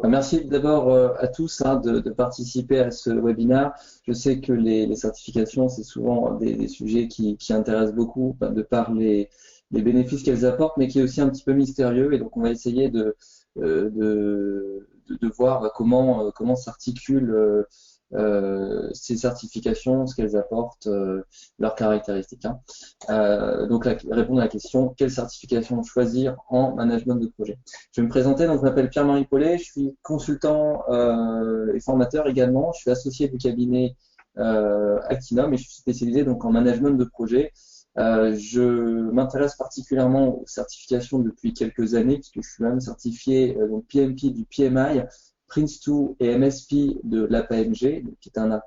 Merci d'abord à tous de participer à ce webinaire. Je sais que les certifications, c'est souvent des sujets qui intéressent beaucoup de par les bénéfices qu'elles apportent, mais qui est aussi un petit peu mystérieux. Et donc, on va essayer de voir comment s'articulent ces certifications, ce qu'elles apportent, leurs caractéristiques. Donc, répondre à la question, quelle certification choisir en management de projet? Je vais me présenter, donc je m'appelle Pierre-Marie Paulet, je suis consultant et formateur également. Je suis associé du cabinet Actinum et je suis spécialisé donc en management de projet. Je m'intéresse particulièrement aux certifications depuis quelques années, puisque je suis même certifié donc PMP du PMI, Prince2 et MSP de l'APMG, qui est un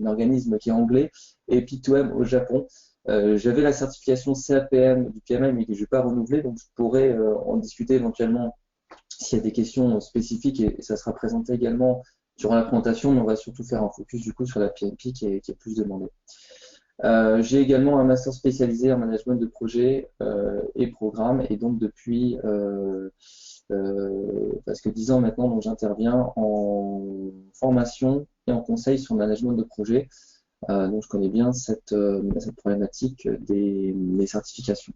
organisme qui est anglais, et P2M au Japon. J'avais la certification CAPM du PMI, mais que je n'ai pas renouvelée, donc je pourrais en discuter éventuellement s'il y a des questions spécifiques, et ça sera présenté également durant la présentation, mais on va surtout faire un focus du coup sur la PMP qui est plus demandée. J'ai également un master spécialisé en management de projet et programme, et donc depuis presque 10 ans maintenant, donc j'interviens en formation et en conseil sur le management de projet. Donc je connais bien cette problématique des certifications.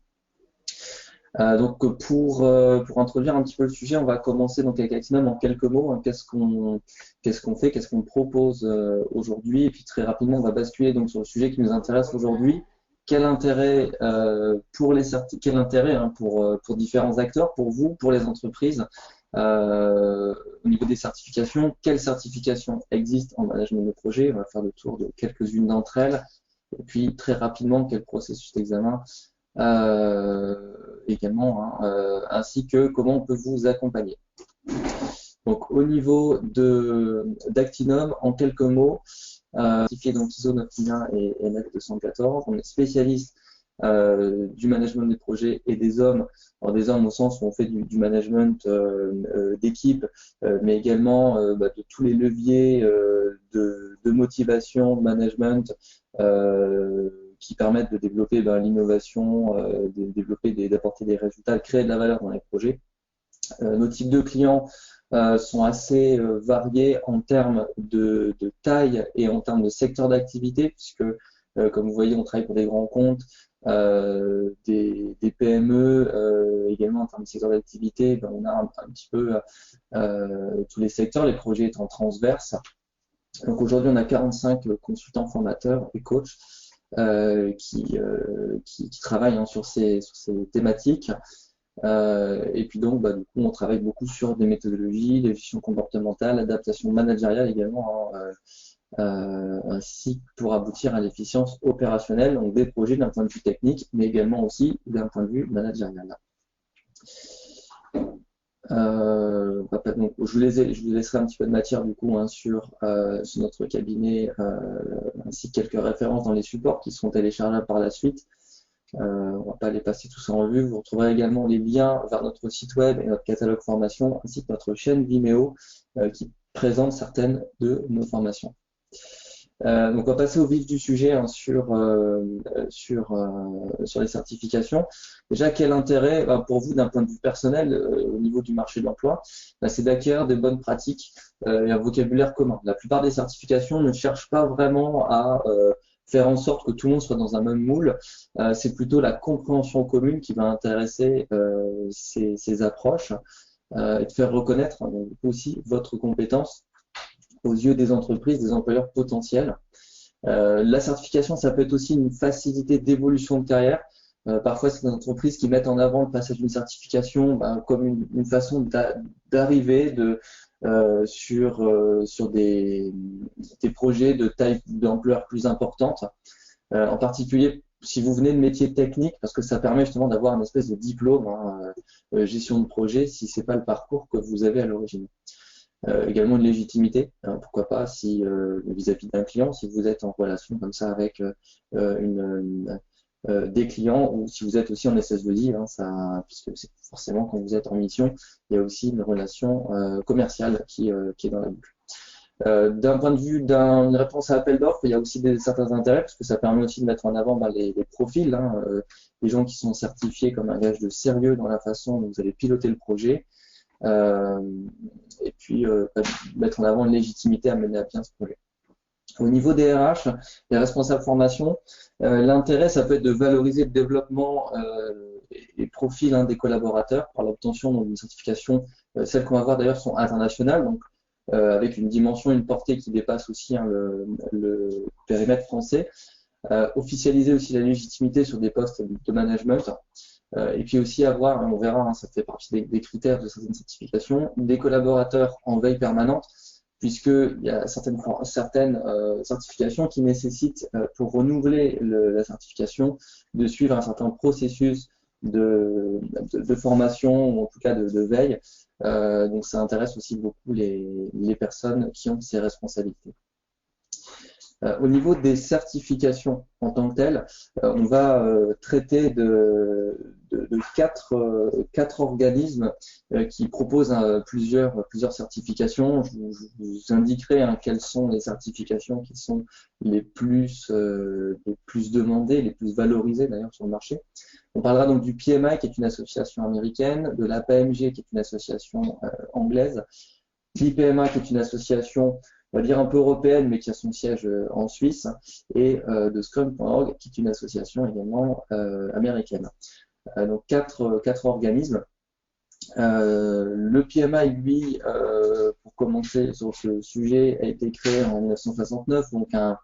Donc pour introduire un petit peu le sujet, on va commencer donc avec Actinum en quelques mots. Hein, qu'est-ce qu'on fait, qu'est-ce qu'on propose aujourd'hui, et puis très rapidement on va basculer donc sur le sujet qui nous intéresse aujourd'hui. Quel intérêt quel intérêt hein, pour différents acteurs, pour vous, pour les entreprises, au niveau des certifications, quelles certifications existent en management de projet? On va faire le tour de quelques-unes d'entre elles, et puis très rapidement quel processus d'examen également, hein, ainsi que comment on peut vous accompagner. Donc au niveau d'Actinum, en quelques mots, certifié donc ISO 9001 et NF 214, on est spécialiste du management des projets et des hommes. Alors des hommes au sens où on fait du management d'équipe, mais également de tous les leviers de motivation, de management, qui permettent de développer l'innovation, d'apporter des résultats, de créer de la valeur dans les projets. Nos types de clients sont assez variés en termes de taille et en termes de secteur d'activité, puisque, comme vous voyez, on travaille pour des grands comptes, des PME, également en termes de secteur d'activité, on a un petit peu tous les secteurs, les projets étant transverses. Donc aujourd'hui, on a 45 consultants formateurs et coachs qui travaillent hein, sur ces thématiques. Et puis donc, du coup, on travaille beaucoup sur des méthodologies, de gestion comportementale, adaptation managériale également, hein, ainsi pour aboutir à l'efficience opérationnelle, donc des projets d'un point de vue technique, mais également aussi d'un point de vue managérial. Donc, je vous laisserai un petit peu de matière du coup hein, sur notre cabinet, ainsi que quelques références dans les supports qui seront téléchargeables par la suite. On ne va pas les passer tous en revue. Vous retrouverez également les liens vers notre site web et notre catalogue formation, ainsi que notre chaîne Vimeo qui présente certaines de nos formations. Donc on va passer au vif du sujet hein, sur les certifications. Déjà, quel intérêt pour vous d'un point de vue personnel au niveau du marché de l'emploi? C'est d'acquérir des bonnes pratiques et un vocabulaire commun. La plupart des certifications ne cherchent pas vraiment à faire en sorte que tout le monde soit dans un même moule. C'est plutôt la compréhension commune qui va intéresser ces approches et de faire reconnaître hein, donc, aussi votre compétence aux yeux des entreprises, des employeurs potentiels. La certification, ça peut être aussi une facilité d'évolution de carrière. Parfois, c'est des entreprises qui mettent en avant le passage d'une certification comme une façon d'arriver sur des projets de taille, d'ampleur plus importante. En particulier, si vous venez de métiers techniques, parce que ça permet justement d'avoir une espèce de diplôme, hein, gestion de projet, si ce n'est pas le parcours que vous avez à l'origine. Également une légitimité, hein, pourquoi pas si vis-à-vis d'un client, si vous êtes en relation comme ça avec des clients ou si vous êtes aussi en SS2I, hein, puisque c'est forcément quand vous êtes en mission, il y a aussi une relation commerciale qui est dans la boucle. D'un point de vue d'une réponse à appel d'offres, il y a aussi certains intérêts parce que ça permet aussi de mettre en avant les profils, hein, les gens qui sont certifiés comme un gage de sérieux dans la façon dont vous allez piloter le projet. et puis mettre en avant une légitimité à mener à bien ce projet. Au niveau des RH, les responsables formation, l'intérêt, ça peut être de valoriser le développement et profil des collaborateurs par l'obtention d'une certification. Celles qu'on va voir d'ailleurs sont internationales, donc avec une dimension, une portée qui dépasse aussi le périmètre français. Officialiser aussi la légitimité sur des postes de management. Et puis aussi avoir, on verra, ça fait partie des critères de certaines certifications, des collaborateurs en veille permanente, puisqu'il y a certaines certifications qui nécessitent, pour renouveler la certification, de suivre un certain processus de formation, ou en tout cas de veille. Donc ça intéresse aussi beaucoup les personnes qui ont ces responsabilités. Au niveau des certifications en tant que telles, on va traiter de quatre organismes qui proposent plusieurs certifications. Je vous indiquerai quelles sont les certifications qui sont les plus demandées, les plus valorisées d'ailleurs sur le marché. On parlera donc du PMI qui est une association américaine, de l'APMG qui est une association anglaise, l'IPMA qui est une association on va dire un peu européenne, mais qui a son siège en Suisse, et de Scrum.org, qui est une association également américaine. Donc quatre organismes. Le PMI, lui, pour commencer sur ce sujet, a été créé en 1969, donc un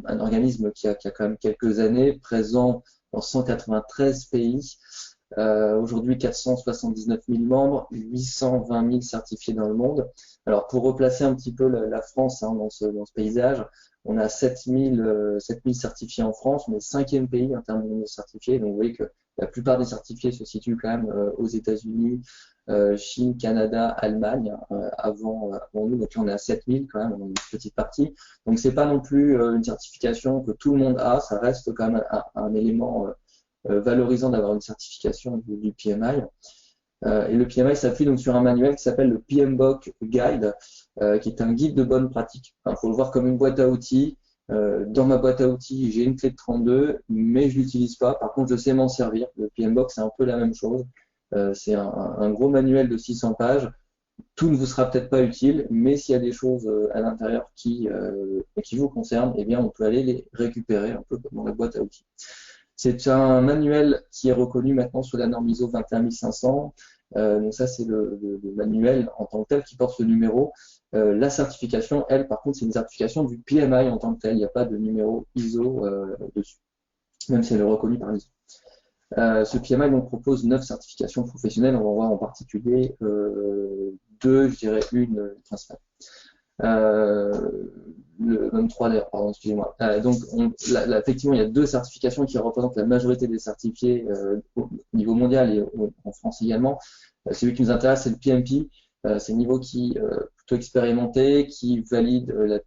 organisme qui a quand même quelques années, présent dans 193 pays. Aujourd'hui 479 000 membres, 820 000 certifiés dans le monde. Alors pour replacer un petit peu la France dans ce paysage, on a 7 000 certifiés en France, on est le 5e pays en termes de nombre de certifiés, donc vous voyez que la plupart des certifiés se situent quand même aux États-Unis, Chine, Canada, Allemagne, avant nous, donc on est à 7 000 quand même, on a une petite partie. Donc c'est pas non plus une certification que tout le monde a, ça reste quand même un élément valorisant d'avoir une certification du PMI. Et le PMI s'appuie donc sur un manuel qui s'appelle le PMBOK Guide, qui est un guide de bonne pratique. Il faut le voir comme une boîte à outils. Dans ma boîte à outils, j'ai une clé de 32, mais je l'utilise pas. Par contre, je sais m'en servir. Le PMBOK, c'est un peu la même chose. C'est un gros manuel de 600 pages. Tout ne vous sera peut-être pas utile, mais s'il y a des choses à l'intérieur qui vous concernent, eh bien, on peut aller les récupérer un peu comme dans la boîte à outils. C'est un manuel qui est reconnu maintenant sous la norme ISO 21500. Donc ça, c'est le manuel en tant que tel qui porte ce numéro. La certification, elle, par contre, c'est une certification du PMI en tant que tel. Il n'y a pas de numéro ISO dessus, même si elle est reconnue par l'ISO. Ce PMI donc, propose 9 certifications professionnelles. On va voir en particulier 2, je dirais une principale. Le 23 d'ailleurs, pardon, excusez-moi. Donc, effectivement, il y a 2 certifications qui représentent la majorité des certifiés au niveau mondial et en France également. Celui qui nous intéresse, c'est le PMP. C'est le niveau qui plutôt expérimenté, qui valide le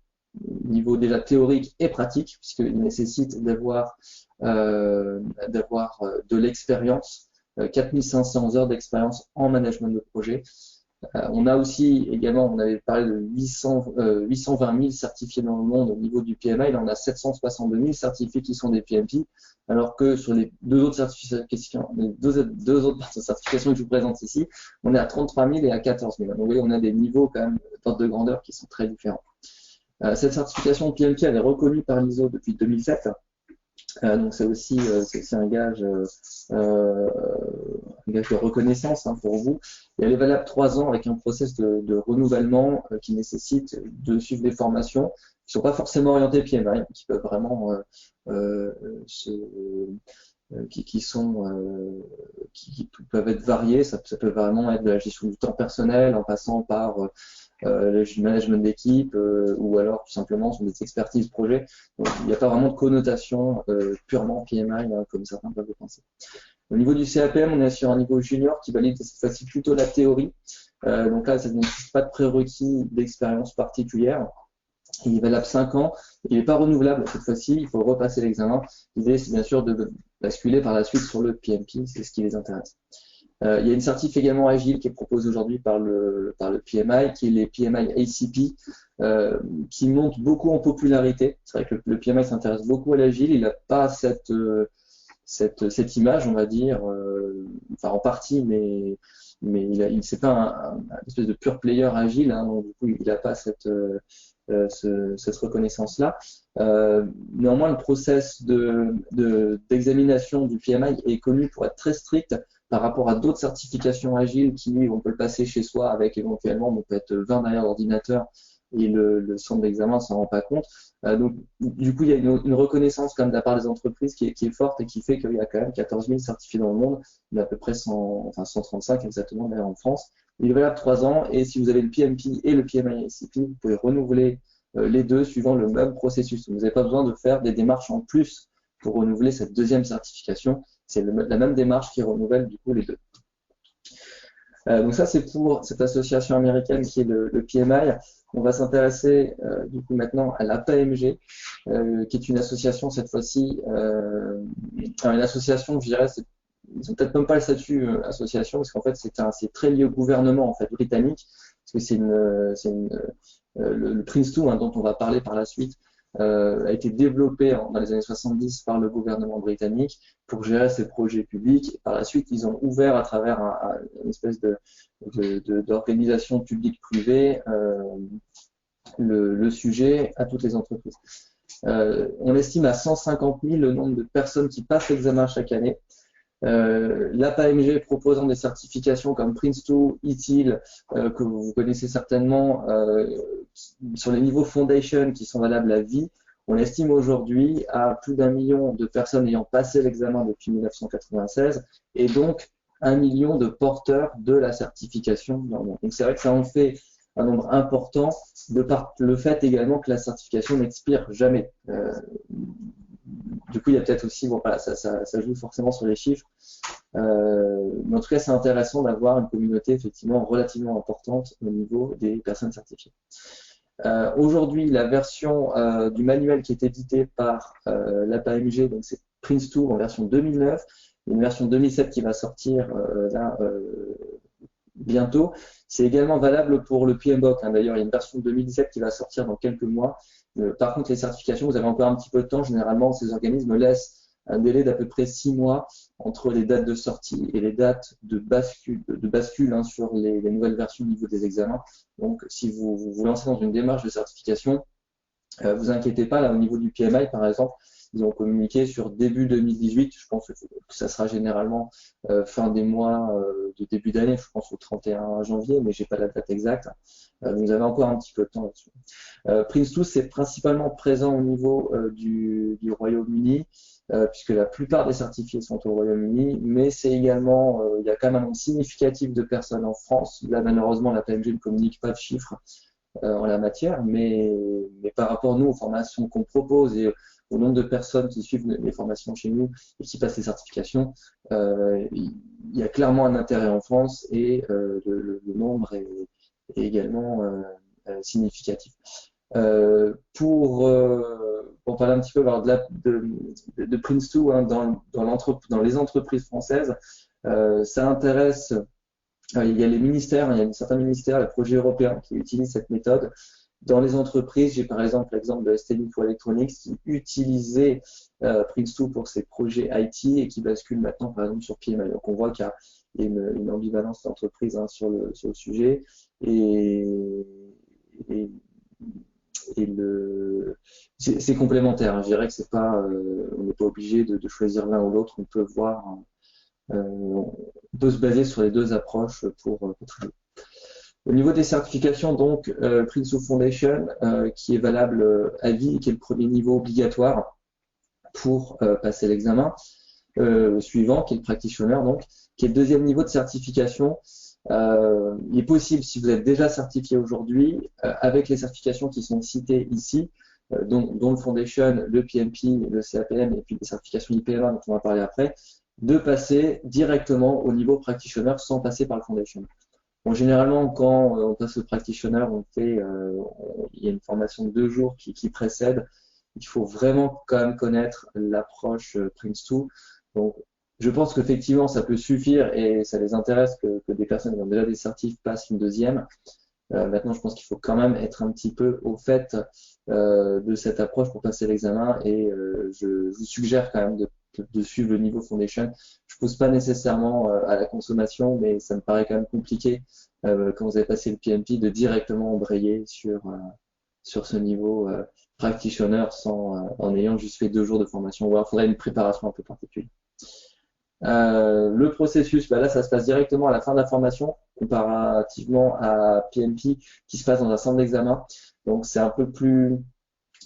niveau déjà théorique et pratique, puisqu'il nécessite d'avoir de l'expérience, 4500 heures d'expérience en management de projet. On a aussi également, on avait parlé de 820 000 certifiés dans le monde au niveau du PMI. Là, on a 762 000 certifiés qui sont des PMP, alors que sur les deux autres certifications que je vous présente ici, on est à 33 000 et à 14 000. Donc, vous voyez, on a des niveaux quand même d'ordre de grandeur qui sont très différents. Cette certification PMP, elle est reconnue par l'ISO depuis 2007. Donc c'est aussi un gage de reconnaissance pour vous. Et elle est valable 3 ans avec un process de renouvellement qui nécessite de suivre des formations qui ne sont pas forcément orientées PMI, qui peuvent vraiment qui peuvent être variées. Ça peut vraiment être de la gestion du temps personnel en passant par le management d'équipe ou alors tout simplement sur des expertises projet. Donc, il n'y a pas vraiment de connotation purement PMI comme certains peuvent le penser. Au niveau du CAPM, on est sur un niveau junior qui valide cette fois-ci plutôt la théorie. Donc là, ça ne nécessite pas de prérequis d'expérience particulière. Il est valable 5 ans. Il n'est pas renouvelable cette fois-ci. Il faut repasser l'examen. L'idée, c'est bien sûr de basculer par la suite sur le PMP. C'est ce qui les intéresse. Il y a une certif également agile qui est proposée aujourd'hui par le PMI, qui est les PMI ACP, qui monte beaucoup en popularité. C'est vrai que le PMI s'intéresse beaucoup à l'agile. Il n'a pas cette image, on va dire, enfin en partie, mais mais c'est pas un espèce de pure player agile, hein, donc du coup, il n'a pas cette reconnaissance-là. Néanmoins, le process d'examination du PMI est connu pour être très strict par rapport à d'autres certifications agiles qui, on peut le passer chez soi avec éventuellement, on peut être 20 derrière l'ordinateur et le centre d'examen s'en rend pas compte. Donc, du coup, il y a une reconnaissance quand même de la part des entreprises qui est forte et qui fait qu'il y a quand même 14 000 certifiés dans le monde, il y en a à peu près 135 exactement d'ailleurs en France. Il est valable 3 ans et si vous avez le PMP et le PMI ICP, vous pouvez renouveler les deux suivant le même processus. Vous n'avez pas besoin de faire des démarches en plus pour renouveler cette deuxième certification. C'est la même démarche qui renouvelle du coup les deux. Donc ça, c'est pour cette association américaine qui est le PMI. On va s'intéresser du coup maintenant à l'APAMG, qui est une association cette fois-ci, une association, je dirais, ils n'ont peut-être même pas le statut association, parce qu'en fait, c'est très lié au gouvernement en fait britannique, parce que le Prince2, hein, dont on va parler par la suite, a été développé dans les années 70 par le gouvernement britannique pour gérer ses projets publics. Par la suite, ils ont ouvert à travers une espèce d'organisation publique-privée le sujet à toutes les entreprises. On estime à 150 000 le nombre de personnes qui passent l'examen chaque année. L'APAMG proposant des certifications comme Prince2, ITIL, que vous connaissez certainement, sur les niveaux Foundation qui sont valables à vie, on estime aujourd'hui à plus d'1 million de personnes ayant passé l'examen depuis 1996 et donc 1 million de porteurs de la certification dans le monde. Donc c'est vrai que ça en fait un nombre important de par le fait également que la certification n'expire jamais. Du coup, il y a peut-être aussi, bon, voilà, ça joue forcément sur les chiffres. Mais en tout cas, c'est intéressant d'avoir une communauté effectivement relativement importante au niveau des personnes certifiées. Aujourd'hui, la version du manuel qui est édité par l'APAMG, donc c'est Prince2 en version 2009, une version 2007 qui va sortir bientôt. C'est également valable pour le PMBOK. Hein. D'ailleurs, il y a une version 2017 qui va sortir dans quelques mois. Par contre, les certifications, vous avez encore un petit peu de temps. Généralement, ces organismes laissent un délai d'à peu près 6 mois entre les dates de sortie et les dates de bascule hein, sur les nouvelles versions au niveau des examens. Donc, si vous vous lancez dans une démarche de certification, vous inquiétez pas, là, au niveau du PMI, par exemple, ils ont communiqué sur début 2018. Je pense que ça sera généralement fin des mois de début d'année, je pense au 31 janvier, mais j'ai pas la date exacte. Vous avez encore un petit peu de temps là-dessus. Prince2, c'est principalement présent au niveau du Royaume-Uni, puisque la plupart des certifiés sont au Royaume-Uni, mais c'est également, il y a quand même un nombre significatif de personnes en France. Là, malheureusement, la PMG ne communique pas de chiffres en la matière, mais par rapport, nous, aux formations qu'on propose et au nombre de personnes qui suivent les formations chez nous et qui passent les certifications, il y a clairement un intérêt en France et le nombre est également significatif. Pour parler un petit peu alors, de Prince2 hein, dans les entreprises françaises, ça intéresse. Il y a les ministères, il y a certains ministères, les projets européens qui utilisent cette méthode. Dans les entreprises, j'ai par exemple l'exemple de ST Microelectronics qui utilisait Prince2 pour ses projets IT et qui bascule maintenant par exemple sur PMI. Donc on voit qu'il y a une ambivalence d'entreprise hein, sur le sujet c'est complémentaire. Hein. Je dirais que c'est pas, on n'est pas obligé de choisir l'un ou l'autre. On peut voir, on peut se baser sur les deux approches pour travailler. Au niveau des certifications, donc Prince2 Foundation, qui est valable à vie et qui est le premier niveau obligatoire pour passer l'examen suivant, qui est le practitioner, donc, qui est le deuxième niveau de certification. Il est possible, si vous êtes déjà certifié aujourd'hui, avec les certifications qui sont citées ici, dont le Foundation, le PMP, le CAPM et puis les certifications IPMA dont on va parler après, de passer directement au niveau practitioner sans passer par le Foundation. Bon, généralement, quand on passe le practitioner, il y a une formation de 2 jours qui précède. Il faut vraiment quand même connaître l'approche Prince2. Donc, je pense qu'effectivement, ça peut suffire et ça les intéresse que des personnes qui ont déjà des certifs passent une deuxième. Maintenant, je pense qu'il faut quand même être un petit peu au fait de cette approche pour passer l'examen et je vous suggère quand même de suivre le niveau Foundation. Je pousse pas nécessairement à la consommation, mais ça me paraît quand même compliqué quand vous avez passé le PMP de directement embrayer sur ce niveau practitioner en ayant juste fait 2 jours de formation. Ou alors, il faudrait une préparation un peu particulière. Le processus, bah là, ça se passe directement à la fin de la formation, comparativement à PMP qui se passe dans un centre d'examen. Donc, c'est un peu plus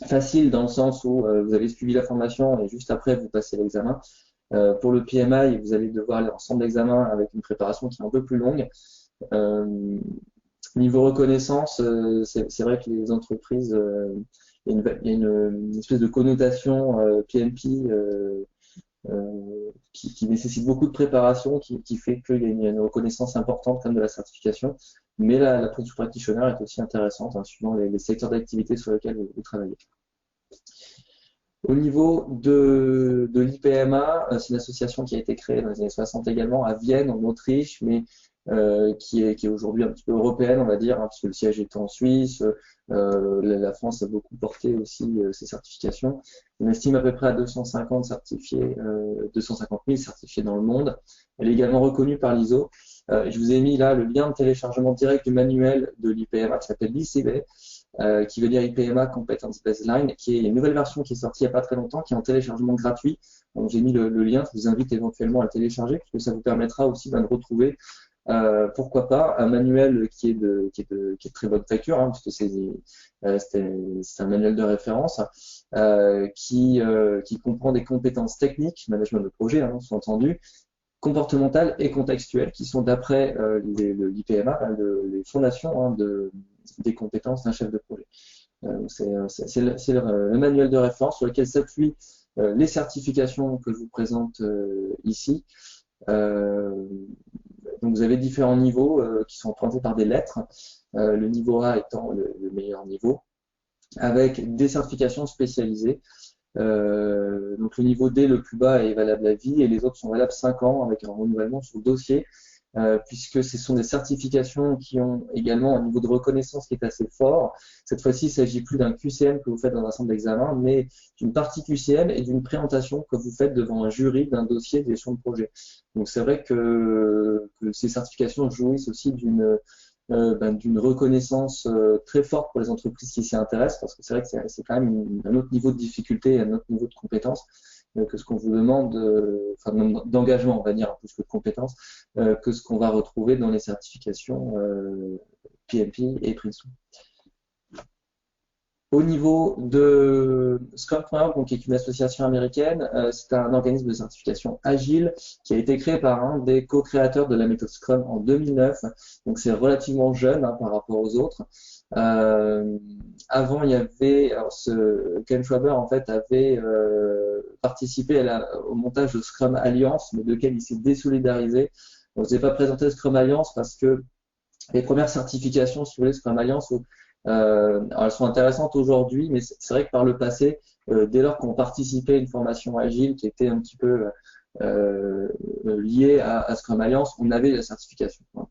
facile dans le sens où vous avez suivi la formation et juste après, vous passez l'examen. Pour le PMI, vous allez devoir aller en centre d'examen avec une préparation qui est un peu plus longue. Niveau reconnaissance, c'est vrai que les entreprises, il y a une espèce de connotation PMP qui nécessite beaucoup de préparation, qui fait qu'il y a une reconnaissance importante comme de la certification. Mais la Prince Practitioner est aussi intéressante, hein, suivant les secteurs d'activité sur lesquels vous travaillez. Au niveau de l'IPMA, c'est une association qui a été créée dans les années 60 également à Vienne, en Autriche, mais qui est aujourd'hui un petit peu européenne, on va dire, hein, parce que le siège est en Suisse. La France a beaucoup porté aussi ces certifications. On estime à peu près à 250 certifiés, 250 000 certifiés dans le monde. Elle est également reconnue par l'ISO. Je vous ai mis là le lien de téléchargement direct du manuel de l'IPMA qui s'appelle l'ICB. Qui veut dire IPMA Competence Baseline, qui est une nouvelle version qui est sortie il n'y a pas très longtemps, qui est en téléchargement gratuit. Donc j'ai mis le lien, je vous invite éventuellement à le télécharger, parce que ça vous permettra aussi de retrouver, pourquoi pas, un manuel qui est de très bonne facture, hein, puisque c'est un manuel de référence, qui comprend des compétences techniques, management de projet, hein, sous-entendu, comportementales et contextuelles, qui sont d'après l'IPMA, les fondations hein, des compétences d'un chef de projet. C'est le manuel de référence sur lequel s'appuient les certifications que je vous présente ici. Donc vous avez différents niveaux qui sont représentés par des lettres, le niveau A étant le meilleur niveau, avec des certifications spécialisées. Donc le niveau D, le plus bas, est valable à vie et les autres sont valables 5 ans avec un renouvellement sur dossier. Puisque ce sont des certifications qui ont également un niveau de reconnaissance qui est assez fort. Cette fois-ci, il ne s'agit plus d'un QCM que vous faites dans un centre d'examen, mais d'une partie QCM et d'une présentation que vous faites devant un jury d'un dossier de gestion de projet. Donc c'est vrai que ces certifications jouissent aussi d'une reconnaissance très forte pour les entreprises qui s'y intéressent, parce que c'est vrai que c'est quand même un autre niveau de difficulté, un autre niveau de compétence que ce qu'on vous demande, enfin d'engagement, on va dire, plus que de compétences, que ce qu'on va retrouver dans les certifications PMP et Prince2. Au niveau de Scrum.org, donc, qui est une association américaine, c'est un organisme de certification agile qui a été créé par un des co-créateurs de la méthode Scrum en 2009. Donc c'est relativement jeune hein, par rapport aux autres. Avant, il y avait, Ken Schwaber en fait avait participé au montage de Scrum Alliance, mais de lequel il s'est désolidarisé. Donc, je n'ai pas présenté Scrum Alliance parce que les premières certifications sur les Scrum Alliance, alors elles sont intéressantes aujourd'hui, mais c'est vrai que par le passé, dès lors qu'on participait à une formation agile qui était un petit peu liée à Scrum Alliance, on avait la certification. Donc,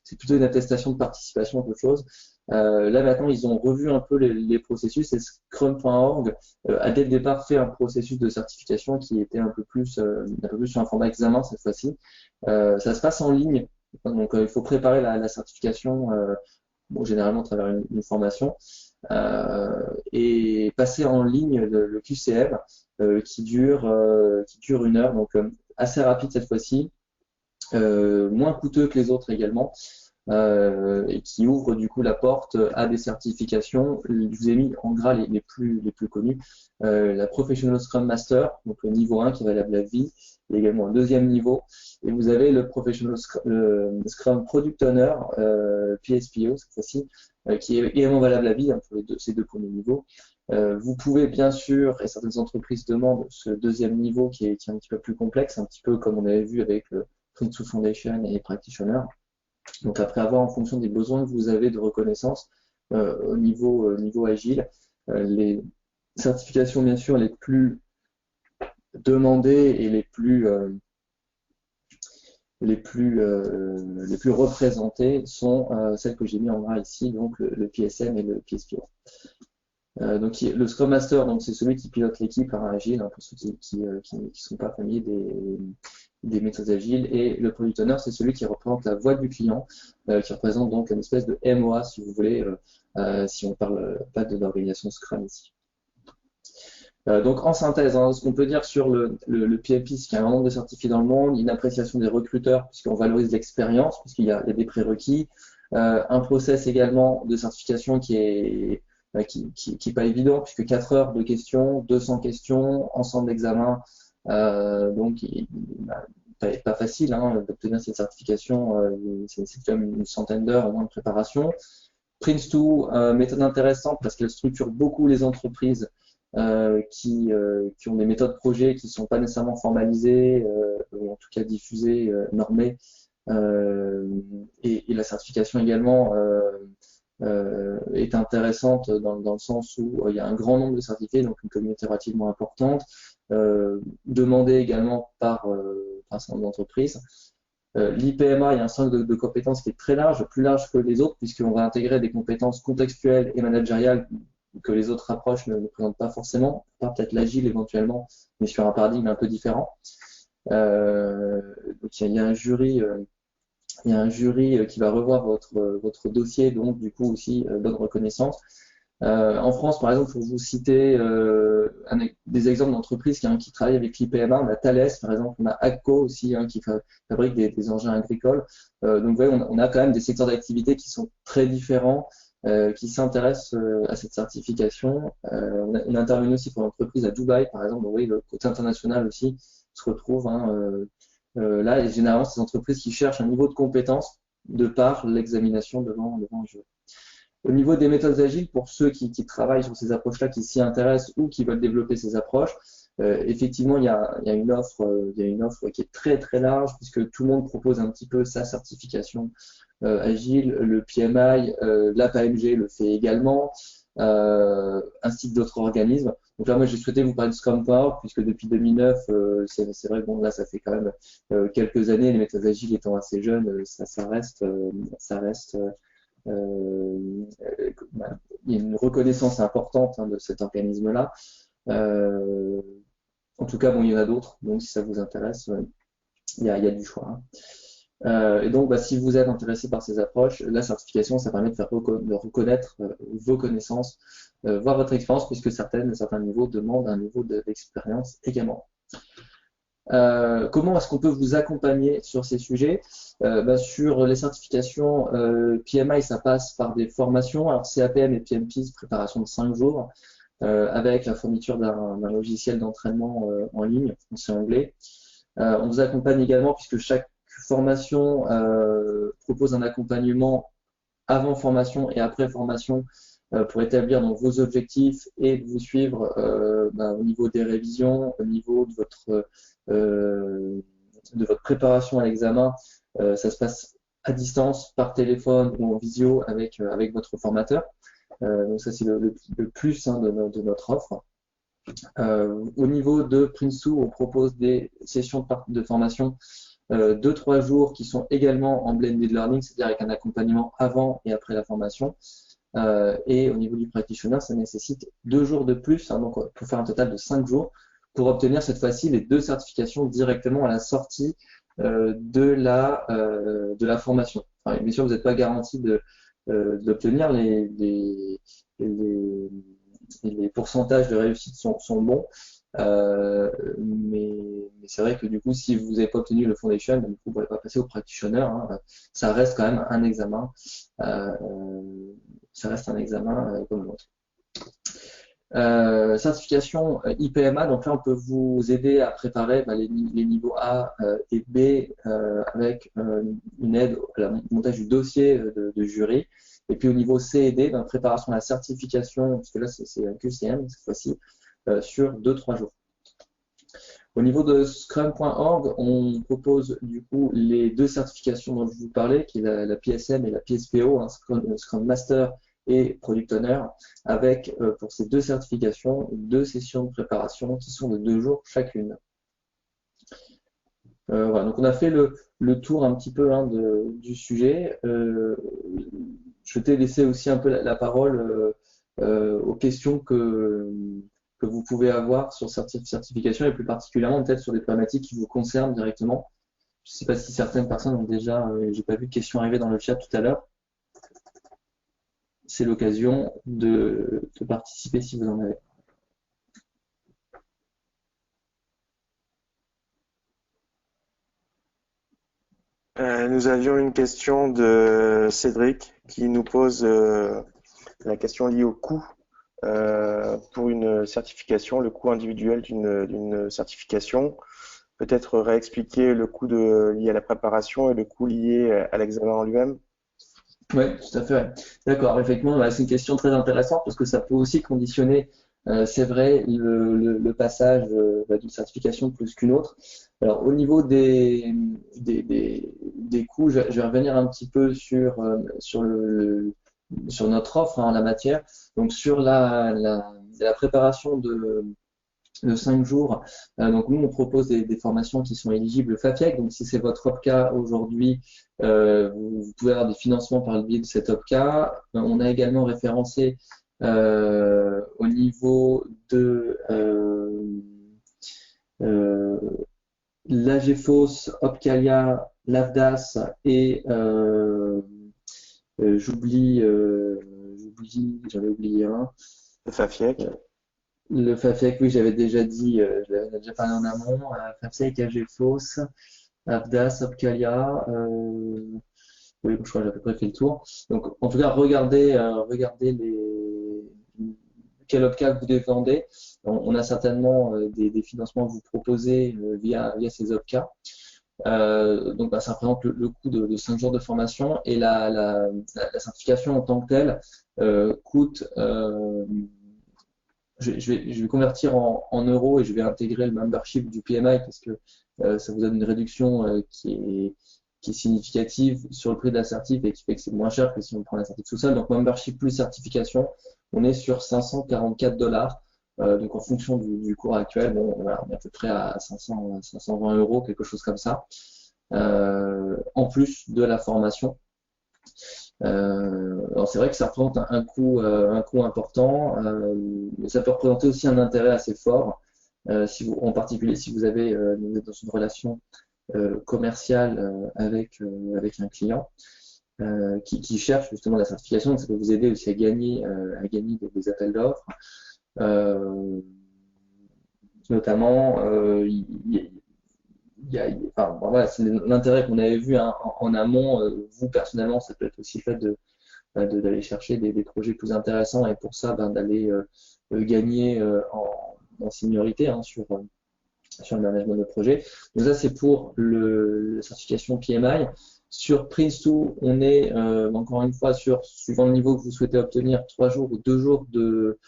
c'est plutôt une attestation de participation qu'autre chose. Là maintenant, ils ont revu un peu les processus et Scrum.org a dès le départ fait un processus de certification qui était un peu plus sur un format examen cette fois-ci. Ça se passe en ligne, donc il faut préparer la certification. Bon, généralement à travers une formation, et passer en ligne le QCM qui dure 1 heure, donc assez rapide cette fois-ci, moins coûteux que les autres également, et qui ouvre du coup la porte à des certifications. Je vous ai mis en gras les plus connus. La Professional Scrum Master, donc le niveau 1 qui est valable à vie, et également un deuxième niveau. Et vous avez le Professional Scrum Product Owner, PSPO cette fois-ci, qui est également valable à vie hein, pour ces 2 premiers niveaux. Vous pouvez bien sûr, et certaines entreprises demandent ce deuxième niveau qui est un petit peu plus complexe, un petit peu comme on avait vu avec le Prince2 Foundation et Practitioner. Donc après avoir en fonction des besoins que vous avez de reconnaissance au niveau agile, les certifications bien sûr les plus demandées et les plus représentées sont celles que j'ai mis en gras ici, donc le PSM et le PSPO. Donc le Scrum Master, donc c'est celui qui pilote l'équipe en agile, hein, pour ceux qui sont pas familiers des méthodes agiles, et le Product Owner, c'est celui qui représente la voix du client, qui représente donc une espèce de MOA, si vous voulez, si on parle pas de l'organisation Scrum ici. Donc en synthèse, hein, ce qu'on peut dire sur le PMP, c'est qu'il y a un nombre de certifiés dans le monde, une appréciation des recruteurs, puisqu'on valorise l'expérience, puisqu'il y a des prérequis, un process également de certification qui est pas évident, puisque 4 heures de questions, 200 questions, ensemble d'examens, donc bah, pas facile hein, d'obtenir cette certification, c'est quand même une centaine d'heures au moins de préparation. Prince2, méthode intéressante parce qu'elle structure beaucoup les entreprises qui ont des méthodes projet qui ne sont pas nécessairement formalisées, ou en tout cas diffusées, normées. Et la certification également est intéressante dans le sens où il y a un grand nombre de certifiés, donc une communauté relativement importante, demandée également par un certain nombre d'entreprises. L'IPMA, il y a un cercle de compétences qui est très large, plus large que les autres, puisqu'on va intégrer des compétences contextuelles et managériales que les autres approches ne présentent pas forcément, pas peut-être l'agile éventuellement, mais sur un paradigme un peu différent. Donc il y a un jury qui va revoir votre dossier, donc du coup aussi bonne reconnaissance. En France, par exemple, pour vous citer des exemples d'entreprises qui travaillent avec l'IPMA, on a Thales, par exemple, on a AGCO aussi, hein, qui fabrique des engins agricoles. Donc, vous voyez, on a quand même des secteurs d'activité qui sont très différents, qui s'intéressent à cette certification. On a intervenu aussi pour l'entreprise à Dubaï, par exemple. Donc, vous voyez, le côté international aussi se retrouve hein, là, et généralement, ces entreprises qui cherchent un niveau de compétence de par l'examination devant un jury. Au niveau des méthodes agiles, pour ceux qui travaillent sur ces approches-là, qui s'y intéressent ou qui veulent développer ces approches, effectivement, il y a une offre qui est très très large puisque tout le monde propose un petit peu sa certification agile. Le PMI, l'APMG le fait également, ainsi que d'autres organismes. Donc là, moi, j'ai souhaité vous parler de Scrum.org puisque depuis 2009, c'est vrai que bon, là, ça fait quand même quelques années, les méthodes agiles étant assez jeunes, ça reste il y a une reconnaissance importante hein, de cet organisme-là. En tout cas, bon, il y en a d'autres, donc si ça vous intéresse, il y a du choix. Hein. Et donc, si vous êtes intéressé par ces approches, la certification, ça permet de reconnaître vos connaissances, voir votre expérience, puisque certains niveaux demandent un niveau d'expérience également. Comment est-ce qu'on peut vous accompagner sur ces sujets? Sur les certifications PMI, ça passe par des formations. Alors CAPM et PMP, préparation de 5 jours, avec la fourniture d'un logiciel d'entraînement en ligne, c'est anglais. On vous accompagne également puisque chaque formation propose un accompagnement avant formation et après formation pour établir donc, vos objectifs et vous suivre au niveau des révisions, au niveau de votre préparation à l'examen. Ça se passe à distance, par téléphone ou en visio avec votre formateur. Donc ça c'est le plus hein, de notre offre. Au niveau de Prince2, on propose des sessions de formation 2-3 jours qui sont également en blended learning, c'est-à-dire avec un accompagnement avant et après la formation. Et au niveau du practitioner, ça nécessite 2 jours de plus, hein, donc pour faire un total de 5 jours, pour obtenir cette fois-ci les 2 certifications directement à la sortie de la formation. Enfin, bien sûr, vous n'êtes pas garanti d'obtenir les pourcentages de réussite sont bons, mais c'est vrai que du coup, si vous n'avez pas obtenu le foundation, du coup, vous ne pourrez pas passer au practitioner. Hein, ça reste quand même un examen. Ça reste un examen comme l'autre. Certification IPMA, donc là on peut vous aider à préparer les niveaux A et B avec une aide à montage du dossier de jury. Et puis au niveau C et D, préparation à la certification, parce que là c'est un QCM cette fois-ci, sur 2-3 jours. Au niveau de Scrum.org, on propose du coup les 2 certifications dont je vous parlais, qui est la PSM et la PSPO, hein, Scrum Master et Product Owner, avec pour ces 2 certifications, 2 sessions de préparation qui sont de 2 jours chacune. Voilà, donc on a fait le tour un petit peu hein, du sujet. Je t'ai laissé aussi un peu la parole aux questions que vous pouvez avoir sur cette certification et plus particulièrement peut-être sur des problématiques qui vous concernent directement. Je ne sais pas si certaines personnes ont déjà, j'ai pas vu de questions arriver dans le chat tout à l'heure. C'est l'occasion de participer si vous en avez. Nous avions une question de Cédric qui nous pose la question liée au coût pour une certification, le coût individuel d'une certification. Peut-être réexpliquer le coût lié à la préparation et le coût lié à l'examen en lui-même. Oui, tout à fait. Ouais. D'accord, effectivement, c'est une question très intéressante parce que ça peut aussi conditionner, c'est vrai, le passage d'une certification plus qu'une autre. Alors, au niveau des coûts, je vais revenir un petit peu sur notre offre en la matière. Donc, sur la préparation de 5 jours. Donc nous, on propose des formations qui sont éligibles FAFIEC. Donc si c'est votre cas aujourd'hui, vous pouvez avoir des financements par le biais de cet OPCA. On a également référencé au niveau de l'AGFOS, Opcalia, l'AFDAS et j'avais oublié un. Le FAFIEC. Le FAFEC, oui, j'avais déjà dit, je l'avais déjà parlé en amont. FAFEC, AGFOS, AFDAS, Opcalia. Oui, je crois que j'ai à peu près fait le tour. Donc, en tout cas, regardez quel OPCA vous défendez. On a certainement des financements à vous proposer via ces OPCA. Donc, ça représente le coût de 5 jours de formation et la certification en tant que telle coûte. Je vais convertir en euros et je vais intégrer le membership du PMI parce que ça vous donne une réduction qui est significative sur le prix de la certif et qui fait que c'est moins cher que si on prend la certif tout seul. Donc membership plus certification, on est sur 544 $. Donc en fonction du cours actuel, bon, voilà, on est à peu près à 520 €, quelque chose comme ça, en plus de la formation. Alors c'est vrai que ça représente un coût important, mais ça peut représenter aussi un intérêt assez fort, en particulier si vous êtes dans une relation commerciale avec un client qui cherche justement la certification. Donc ça peut vous aider aussi à gagner des appels d'offres. Notamment, enfin, voilà, c'est l'intérêt qu'on avait vu en amont. Vous personnellement, ça peut être aussi le fait d'aller chercher des projets plus intéressants et pour ça d'aller gagner en seniorité sur le management de projet. Donc ça c'est pour la certification PMI. Sur Prince2, on est encore une fois suivant le niveau que vous souhaitez obtenir, 3 jours ou 2 jours de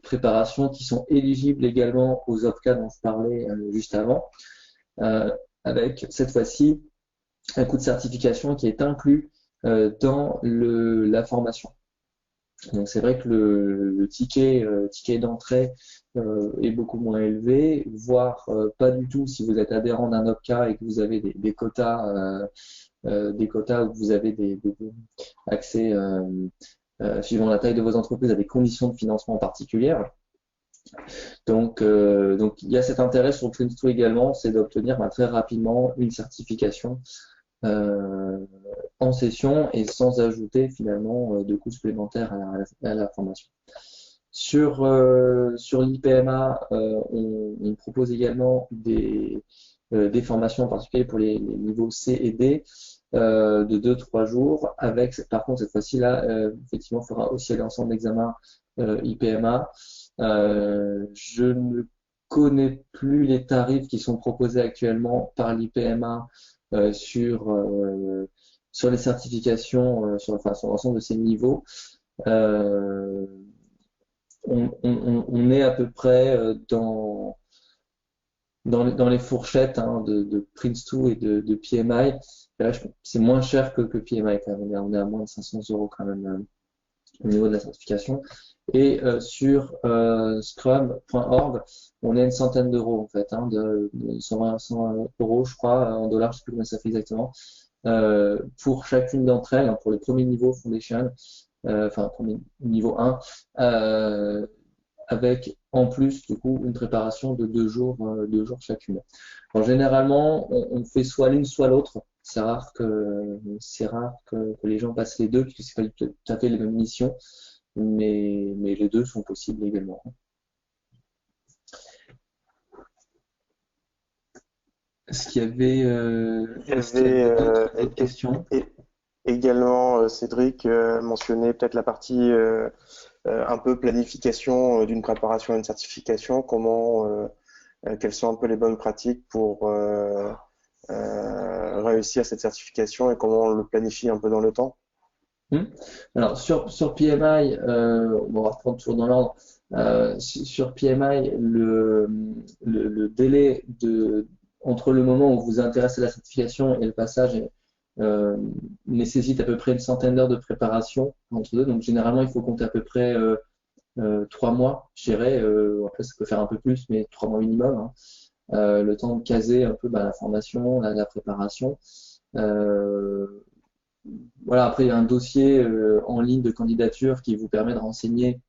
préparation qui sont éligibles également aux OPCA dont je parlais juste avant, avec cette fois-ci un coût de certification qui est inclus dans la formation. Donc c'est vrai que le ticket d'entrée est beaucoup moins élevé, voire pas du tout si vous êtes adhérent d'un OPCA et que vous avez des quotas où vous avez des accès suivant la taille de vos entreprises à des conditions de financement particulières. Donc il y a cet intérêt sur Prince2 également, c'est d'obtenir très rapidement une certification en session et sans ajouter finalement de coûts supplémentaires à la formation. Sur l'IPMA, on propose également des formations en particulier pour les niveaux C et D de 2-3 jours, avec par contre cette fois-ci là, effectivement, il faudra aussi aller en centre d'examen IPMA. Je ne connais plus les tarifs qui sont proposés actuellement par l'IPMA sur les certifications, sur l'ensemble de ces niveaux. On est à peu près dans les fourchettes de Prince2 et de PMI. C'est moins cher que PMI quand même. On est à moins de 500 € quand même au niveau de la certification. Et sur scrum.org, on est à une centaine d'euros en fait, de 120 € je crois, en dollars, je sais plus combien ça fait exactement, pour chacune d'entre elles, pour le premier niveau Foundation, enfin premier niveau 1, avec en plus du coup une préparation de 2 jours chacune. Alors, généralement, on fait soit l'une soit l'autre. C'est rare que les gens passent les deux puisque c'est pas tout à fait les mêmes missions, mais les deux sont possibles également. Est-ce qu'il y avait, Il y est-ce qu'il y avait avait d'autres questions? également, Cédric mentionnait peut-être la partie un peu planification d'une préparation à une certification, quelles sont un peu les bonnes pratiques pour réussir cette certification et comment on le planifie un peu dans le temps. Hmm. Alors sur PMI, on va reprendre toujours dans l'ordre. Sur PMI, le délai entre le moment où vous vous intéressez à la certification et le passage euh, nécessite à peu près une centaine d'heures de préparation entre deux. Donc généralement, il faut compter à peu près 3 mois, je dirais. Après, ça peut faire un peu plus, mais 3 mois minimum, hein. Le temps de caser un peu la formation, la préparation. Euh, voilà, après, il y a un dossier en ligne de candidature qui vous permet de renseigner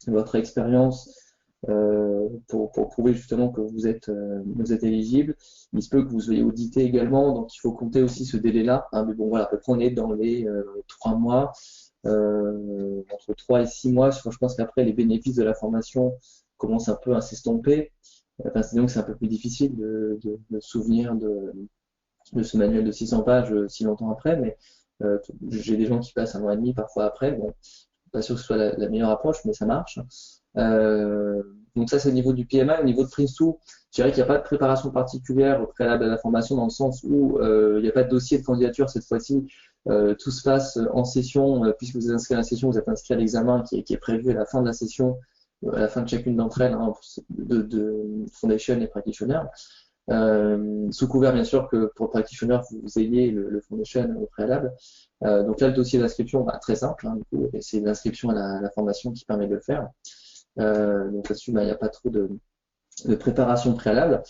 votre expérience pour prouver justement que vous êtes éligible. Il se peut que vous soyez audité également, donc il faut compter aussi ce délai-là, hein. Mais bon, voilà, à peu près on est dans les 3 mois, entre 3 et 6 mois. Je pense qu'après, les bénéfices de la formation commencent un peu à s'estomper. Enfin, donc c'est un peu plus difficile de se souvenir de ce manuel de 600 pages si longtemps après, mais j'ai des gens qui passent 1 an et demi parfois après. Bon, pas sûr que ce soit la meilleure approche, mais ça marche. Euh, donc ça, c'est au niveau du PMI. Au niveau de Prince2, je dirais qu'il n'y a pas de préparation particulière au préalable à la formation dans le sens où il n'y a pas de dossier de candidature cette fois-ci. Tout se passe en session, puisque vous êtes inscrit à la session, vous êtes inscrit à l'examen qui est prévu à la fin de la session, à la fin de chacune d'entre elles, hein, de Foundation et Practitioner. Sous couvert bien sûr que pour le practitioner vous ayez le foundation au préalable. Donc là le dossier d'inscription très simple, hein, du coup, et c'est l'inscription à la formation qui permet de le faire. Donc là-dessus il n'y a pas trop de préparation préalable.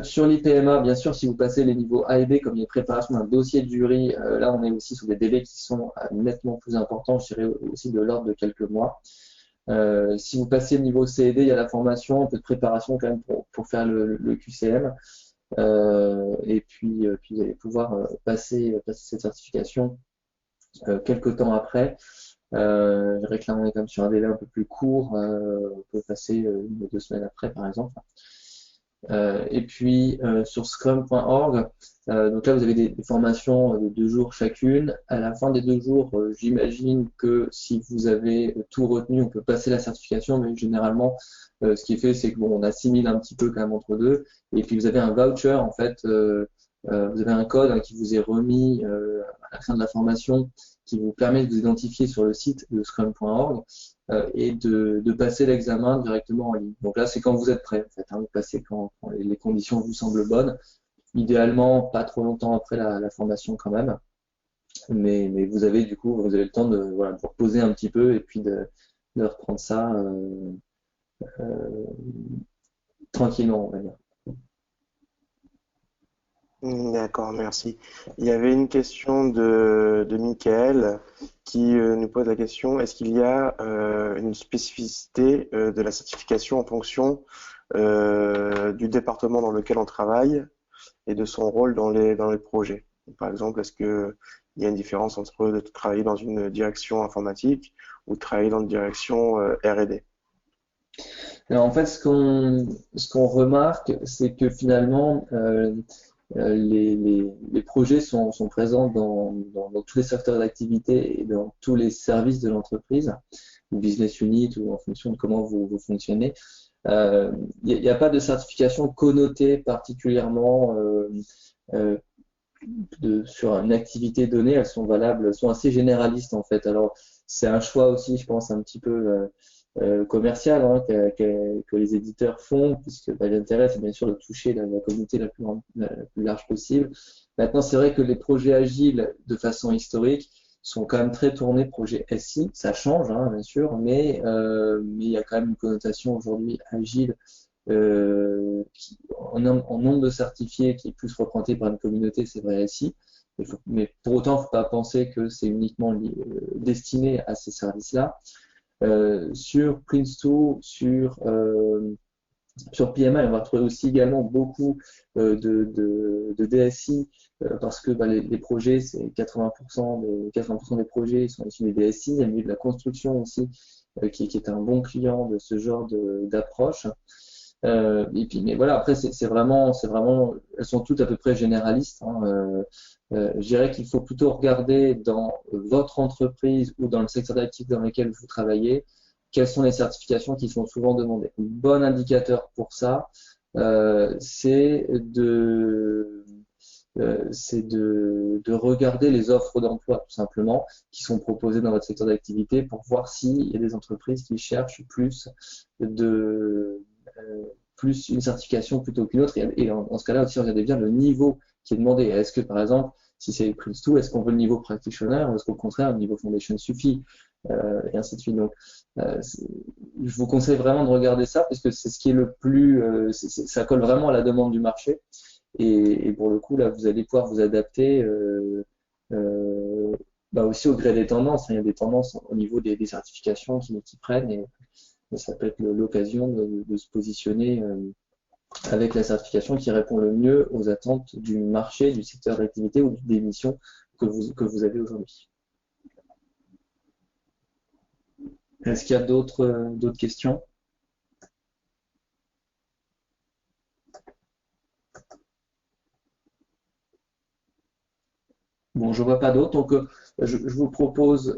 Sur l'IPMA, bien sûr, si vous passez les niveaux A et B, comme les préparations d'un dossier de jury, là on est aussi sur des délais qui sont nettement plus importants, je dirais aussi de l'ordre de quelques mois. Si vous passez le niveau C et D, il y a la formation, un peu de préparation quand même pour faire le QCM. Et puis vous allez pouvoir passer cette certification quelques temps après. Je dirais que là, on est quand même sur un délai un peu plus court. On peut passer 1 ou 2 semaines après, par exemple. Et puis sur scrum.org, donc là vous avez des formations de 2 jours chacune. À la fin des 2 jours, j'imagine que si vous avez tout retenu, on peut passer la certification, mais généralement ce qui est fait, c'est que bon, on assimile un petit peu quand même entre deux. Et puis vous avez un voucher en fait, vous avez un code qui vous est remis à la fin de la formation qui vous permet de vous identifier sur le site de scrum.org et de passer l'examen directement en ligne. Donc là, c'est quand vous êtes prêt, en fait, hein, vous passez quand les conditions vous semblent bonnes. Idéalement, pas trop longtemps après la formation quand même, mais vous avez du coup, vous avez le temps de vous reposer un petit peu et puis de reprendre ça euh, tranquillement, on va dire. D'accord, merci. Il y avait une question de Michael qui nous pose la question, est-ce qu'il y a une spécificité de la certification en fonction du département dans lequel on travaille et de son rôle dans les projets? Par exemple, est-ce qu'il y a une différence entre de travailler dans une direction informatique ou travailler dans une direction R&D? Alors, en fait, ce qu'on remarque, c'est que finalement, les projets sont présents dans tous les secteurs d'activité et dans tous les services de l'entreprise, ou business unit, ou en fonction de comment vous fonctionnez. Il n'y a pas de certification connotée particulièrement euh, sur une activité donnée. Elles sont valables, elles sont assez généralistes en fait. Alors, c'est un choix aussi, je pense, un petit peu commercial, hein, que les éditeurs font, puisque l'intérêt, c'est bien sûr de toucher la communauté la plus large possible. Maintenant, c'est vrai que les projets agiles, de façon historique, sont quand même très tournés projet SI. Ça change, hein, bien sûr, mais il y a quand même une connotation aujourd'hui agile en nombre de certifiés qui est plus représenté par une communauté, c'est vrai SI. Mais pour autant, il ne faut pas penser que c'est uniquement destiné à ces services-là. Sur Prince2, sur PMI, on va retrouver aussi également beaucoup de DSI parce que les projets, c'est 80% des projets sont issus des DSI. Il y a eu de la construction aussi qui est un bon client de ce genre d'approche. Et puis, mais voilà, après, c'est vraiment, elles sont toutes à peu près généralistes. Je dirais qu'il faut plutôt regarder dans votre entreprise ou dans le secteur d'activité dans lequel vous travaillez, quelles sont les certifications qui sont souvent demandées. Un bon indicateur pour ça, c'est de regarder les offres d'emploi, tout simplement, qui sont proposées dans votre secteur d'activité pour voir s'il y a des entreprises qui cherchent plus une certification plutôt qu'une autre. Et dans ce cas-là aussi, regardez bien le niveau qui est demandé. Est-ce que, par exemple, si c'est Prince2, est-ce qu'on veut le niveau practitioner ou est-ce qu'au contraire, le niveau foundation suffit et ainsi de suite. Donc, je vous conseille vraiment de regarder ça parce que c'est ce qui est le plus, ça colle vraiment à la demande du marché. Et pour le coup, là, vous allez pouvoir vous adapter aussi au gré des tendances. Il y a des tendances au niveau des certifications qui prennent et ça peut être l'occasion de se positionner avec la certification qui répond le mieux aux attentes du marché, du secteur d'activité ou des missions que vous avez aujourd'hui. Est-ce qu'il y a d'autres questions? Bon, je vois pas d'autres, donc je vous propose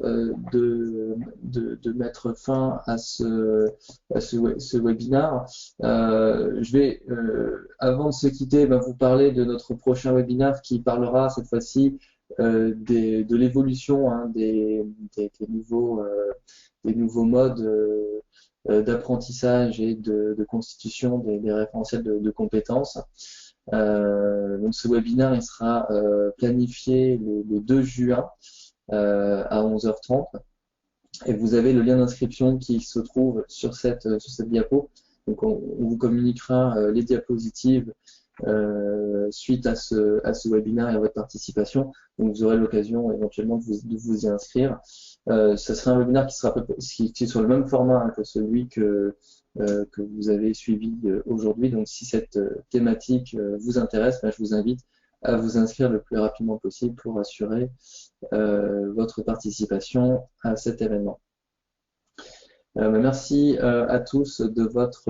de mettre fin à ce webinaire. Je vais, avant de se quitter, vous parler de notre prochain webinaire qui parlera cette fois-ci de l'évolution des nouveaux modes d'apprentissage et de constitution des référentiels de compétences. Donc ce webinaire il sera planifié le 2 juin à 11h30 et vous avez le lien d'inscription qui se trouve sur cette diapo. Donc on vous communiquera les diapositives suite à ce webinaire et à votre participation. Donc vous aurez l'occasion éventuellement de vous y inscrire. Ce sera un webinaire qui est sur le même format que celui que vous avez suivi aujourd'hui. Donc si cette thématique vous intéresse, je vous invite à vous inscrire le plus rapidement possible pour assurer votre participation à cet événement. Merci à tous de votre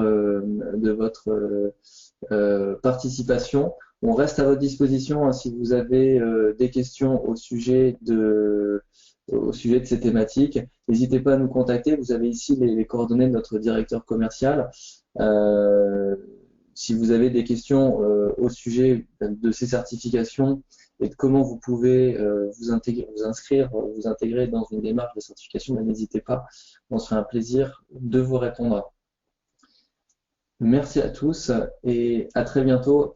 participation. On reste à votre disposition si vous avez des questions au sujet de ces thématiques. N'hésitez pas à nous contacter. Vous avez ici les coordonnées de notre directeur commercial. Si vous avez des questions au sujet de ces certifications et de comment vous pouvez vous intégrer dans une démarche de certification, n'hésitez pas. On sera un plaisir de vous répondre. Merci à tous et à très bientôt.